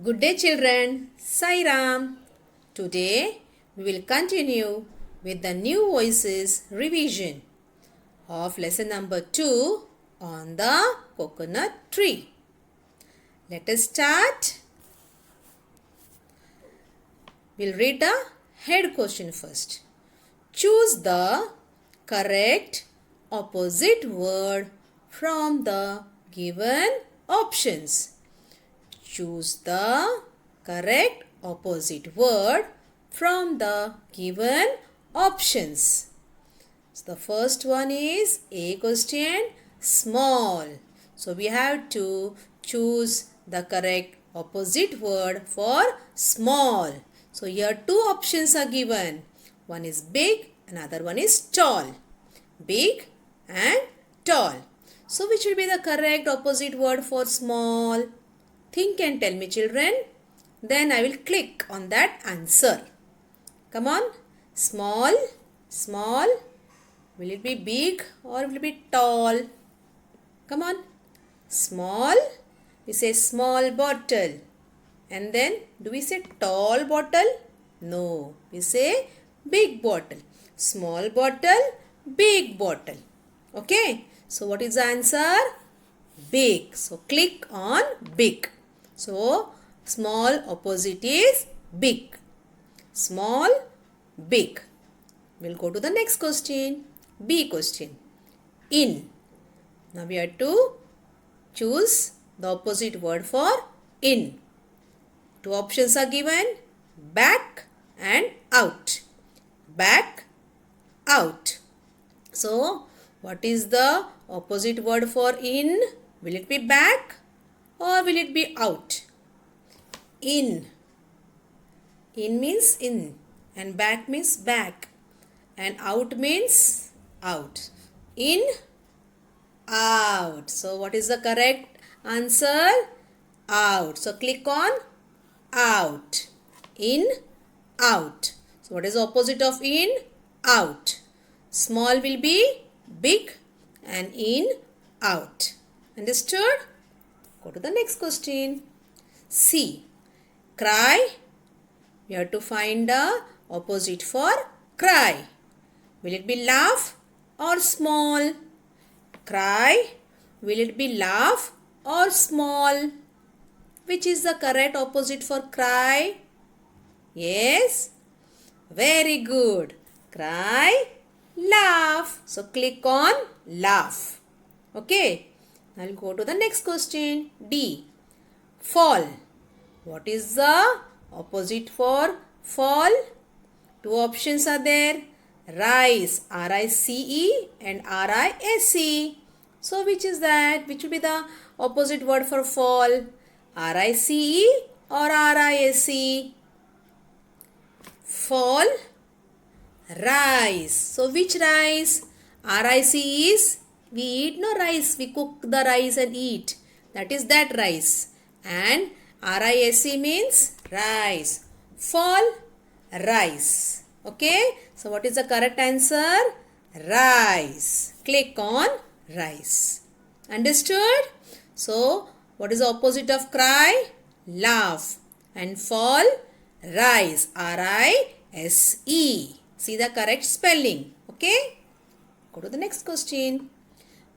Good day, children. Sai Ram. Today we will continue with the new voices revision of lesson number 2 on the coconut tree. Let us start. We'll read the head question first. Choose the correct opposite word from the given options. Choose the correct opposite word from the given options. So the first one is A question, small. So we have to choose the correct opposite word for small. So here two options are given. One is big, another one is tall. Big and tall. So which will be the correct opposite word for small? Think and tell me, children. Then I will click on that answer. Come on. Small, small. Will it be big or will it be tall? Come on. Small. We say small bottle. And then do we say tall bottle? No. We say big bottle. Small bottle, big bottle. Okay. So what is the answer? Big. So click on big. So, small opposite is big. Small, big. We'll go to the next question. B question. In. Now we have to choose the opposite word for in. Two options are given. Back and out. Back, out. So, what is the opposite word for in? Will it be back? Or will it be out? In. In means in. And back means back. And out means out. In, out. So what is the correct answer? Out. So click on out. In, out. So what is the opposite of in? Out. Small will be big and in, out. Understood? Go to the next question. C. Cry. We have to find the opposite for cry. Will it be laugh or small? Cry. Will it be laugh or small? Which is the correct opposite for cry? Yes. Very good. Cry, laugh. So click on laugh. Okay. I'll go to the next question. D. Fall. What is the opposite for fall? Two options are there. Rise. R-I-C-E and R-I-S-E. So which is that? Which will be the opposite word for fall? R-I-C-E or R-I-S-E? Fall. Rise. So which rise? R-I-C-E is we eat no rice. We cook the rice and eat. That is that rice. And R-I-S-E means rice. Fall, rice. Okay. So what is the correct answer? Rice. Click on rice. Understood? So what is the opposite of cry? Laugh. And fall, rise. R-I-S-E. See the correct spelling. Okay. Go to the next question.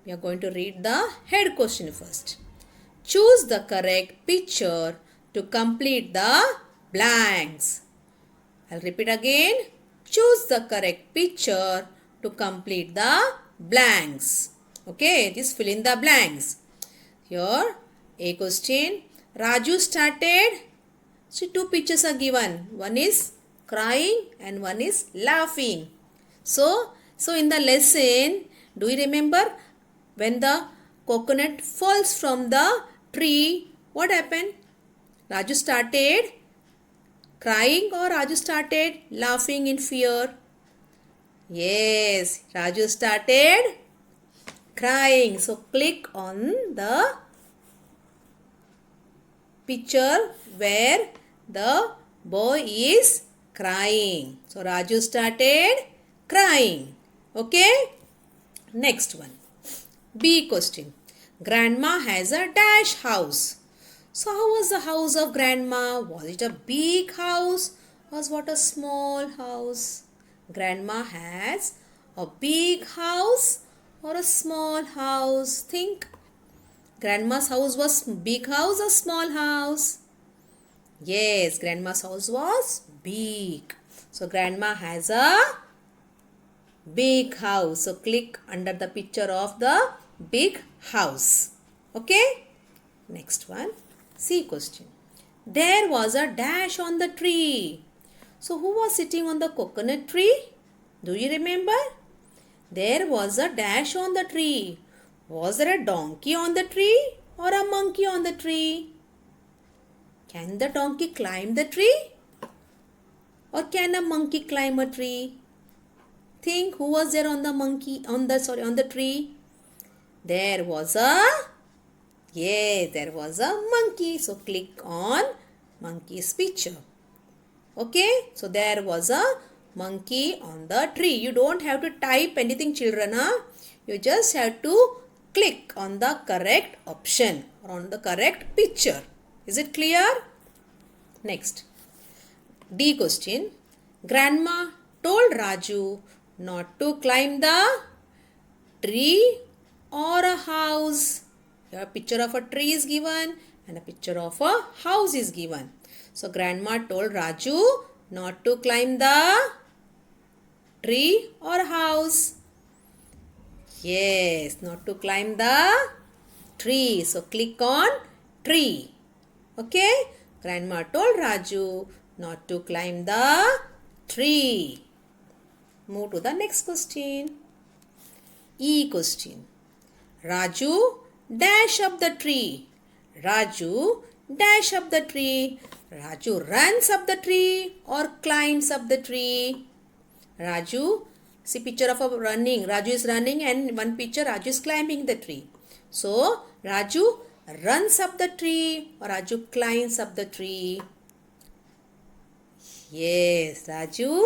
We are going to read the head question first. Choose the correct picture to complete the blanks. I'll repeat again. Choose the correct picture to complete the blanks. Okay, just fill in the blanks. Here, A question. Raju started. See, two pictures are given. One is crying and one is laughing. So in the lesson, do you remember when the coconut falls from the tree, what happened? Raju started crying or Raju started laughing in fear? Yes, Raju started crying. So click on the picture where the boy is crying. So Raju started crying. Okay. Next one. B question. Grandma has a dash house. So how was the house of grandma? Was it a big house or was what a small house? Grandma has a big house or a small house? Think. Grandma's house was big house or small house? Yes, grandma's house was big. So grandma has a big house. So click under the picture of the big house. Okay? Next one. C question. There was a dash on the tree. So who was sitting on the coconut tree? Do you remember? There was a dash on the tree. Was there a donkey on the tree or a monkey on the tree? Can the donkey climb the tree? Or can a monkey climb a tree? Think who was there on the tree? There was a monkey. So click on monkey's picture. Okay, so there was a monkey on the tree. You don't have to type anything, children. You just have to click on the correct option or on the correct picture. Is it clear? Next. D question. Grandma told Raju not to climb the tree or a house. Here a picture of a tree is given and a picture of a house is given. So grandma told Raju not to climb the tree or house. Yes, not to climb the tree. So click on tree. Okay, grandma told Raju not to climb the tree. Move to the next question. E question. Raju dash up the tree. Raju dash up the tree. Raju runs up the tree or climbs up the tree. Raju, see picture of a running. Raju is running and one picture Raju is climbing the tree. So Raju runs up the tree or Raju climbs up the tree. Yes, Raju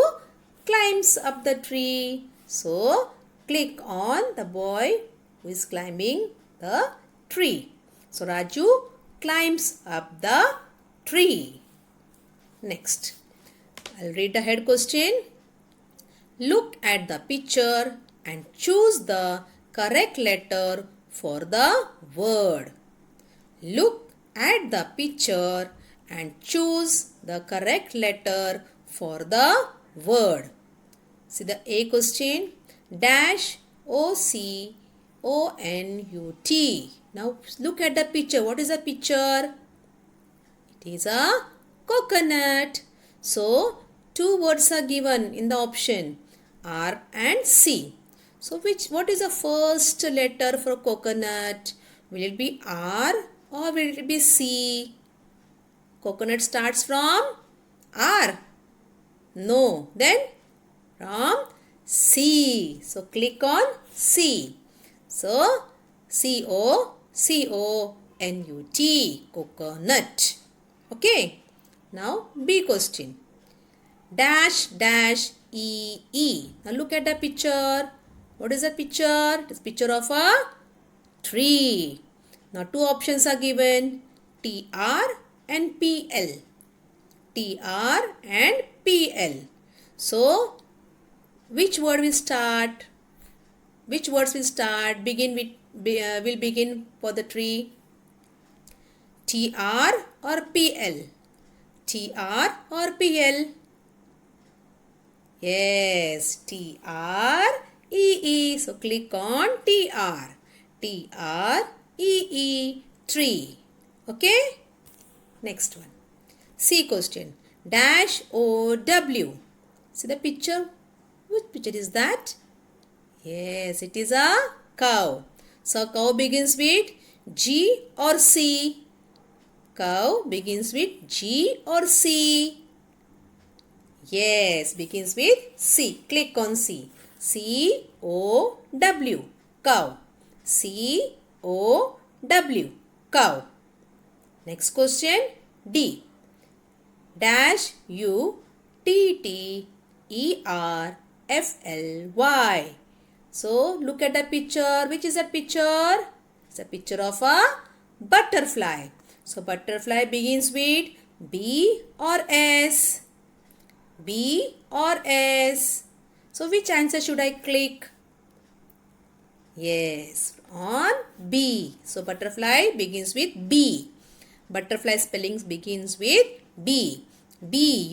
climbs up the tree. So click on the boy who is climbing the tree. So Raju climbs up the tree. Next, I'll read the head question. Look at the picture and choose the correct letter for the word. Look at the picture and choose the correct letter for the word. See the A question. Dash OCONUT. Now look at the picture. What is the picture? It is a coconut. So two words are given in the option R and C. So what is the first letter for coconut? Will it be R or will it be C? Coconut starts from R. No. Then from C. So click on C. So COCONUT. Coconut. Okay. Now B question. Dash dash EE. Now look at the picture. What is the picture? It is picture of a tree. Now two options are given. TR and PL. TR and PL. So which word will start? Which words will start? Will begin for the tree? TR or PL? TR or PL? Yes, TREE. So click on TR. TREE. Tree. Okay? Next one. C question. Dash OW. See the picture? Which picture is that? Yes, it is a cow. So cow begins with G or C? Cow begins with G or C? Yes, begins with C. Click on C. COW. Cow. COW. Cow. Next question. D. Dash UTTERFLY. So look at the picture. Which is that picture? It's a picture of a butterfly. So butterfly begins with B or S? B or S? So which answer should I click? Yes, on B. So butterfly begins with B. Butterfly spellings begins with B. Butterfly.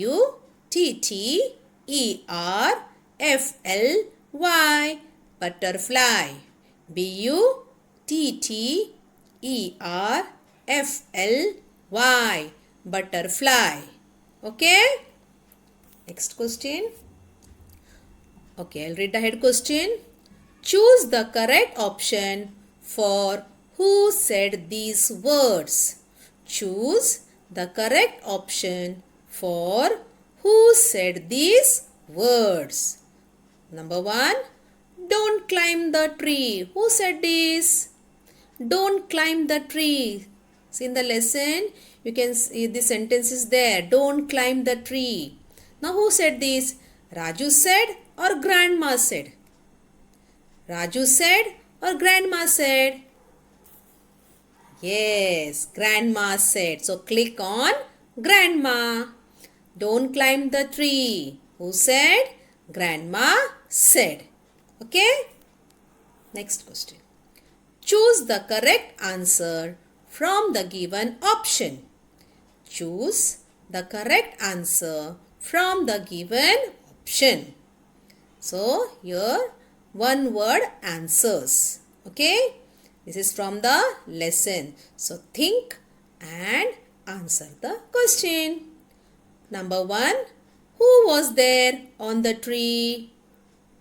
Butterfly. Butterfly. Butterfly. Okay. Next question. Okay, I'll read the head question. Choose the correct option for who said these words. Choose the correct option for who said these words. Number 1. Don't climb the tree. Who said this? Don't climb the tree. See, in the lesson, you can see the sentence is there. Don't climb the tree. Now, who said this? Raju said or grandma said? Raju said or grandma said? Yes, grandma said. So, click on grandma. Don't climb the tree. Who said? Grandma said. Okay? Next question. Choose the correct answer from the given option. Choose the correct answer from the given option. So, here one word answers. Okay? This is from the lesson. So, think and answer the question. Number 1. Who was there on the tree?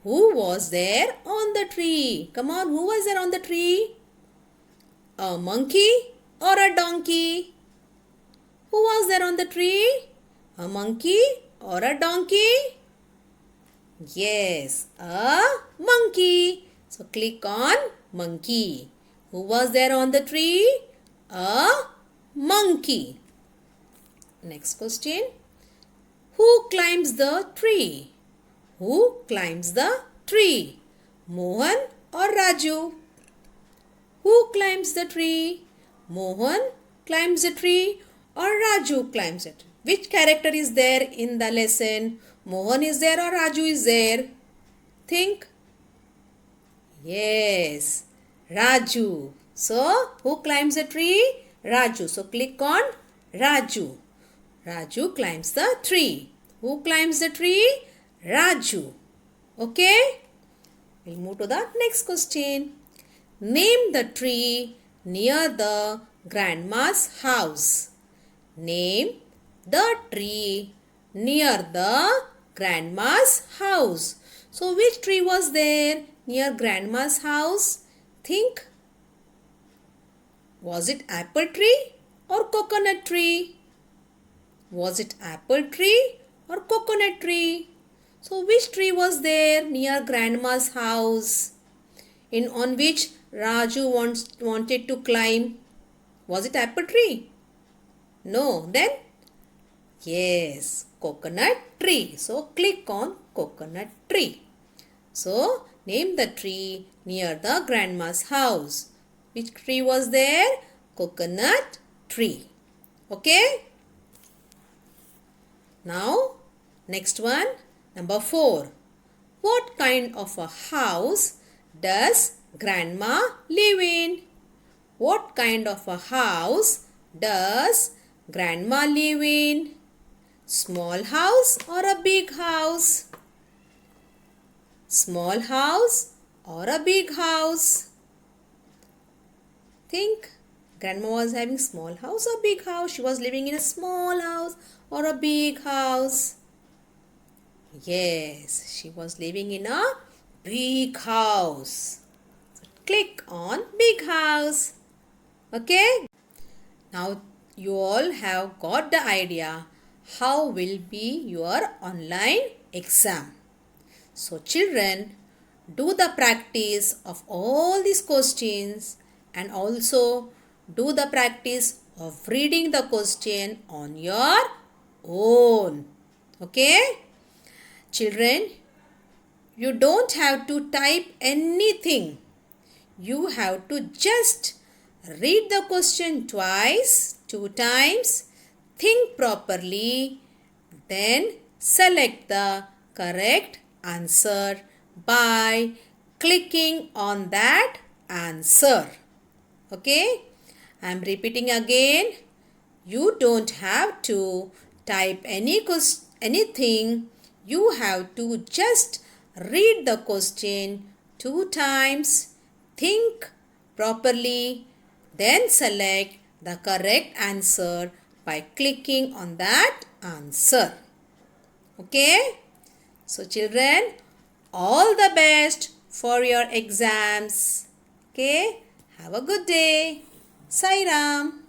Who was there on the tree? Come on, who was there on the tree? A monkey or a donkey? Who was there on the tree? A monkey or a donkey? Yes, a monkey. So click on monkey. Who was there on the tree? A monkey. Next question. Who climbs the tree? Who climbs the tree? Mohan or Raju? Who climbs the tree? Mohan climbs the tree or Raju climbs it? Which character is there in the lesson? Mohan is there or Raju is there? Think. Yes, Raju. So, who climbs the tree? Raju. So, click on Raju. Raju climbs the tree. Who climbs the tree? Raju. Okay? We'll move to the next question. Name the tree near the grandma's house. Name the tree near the grandma's house. So, which tree was there near grandma's house? Think. Was it apple tree or coconut tree? Was it apple tree or coconut tree? So, which tree was there near grandma's house? On which Raju wanted to climb? Was it apple tree? No. Then? Yes, coconut tree. So, click on coconut tree. So, name the tree near the grandma's house. Which tree was there? Coconut tree. Okay? Now, next one. Number 4. What kind of a house does grandma live in? What kind of a house does grandma live in? Small house or a big house? Small house or a big house? Think. Grandma was having small house or big house? She was living in a small house or a big house? Yes, she was living in a big house. So click on big house. Okay? Now you all have got the idea how will be your online exam. So children, do the practice of all these questions and also do the practice of reading the question on your own. Okay? Children, you don't have to type anything. You have to just read the question twice, 2 times, think properly, then select the correct answer by clicking on that answer. Okay, I am repeating again. You don't have to type anything. You have to just read the question 2 times, think properly, then select the correct answer by clicking on that answer. Okay? So children, all the best for your exams. Okay? Have a good day. Sai Ram.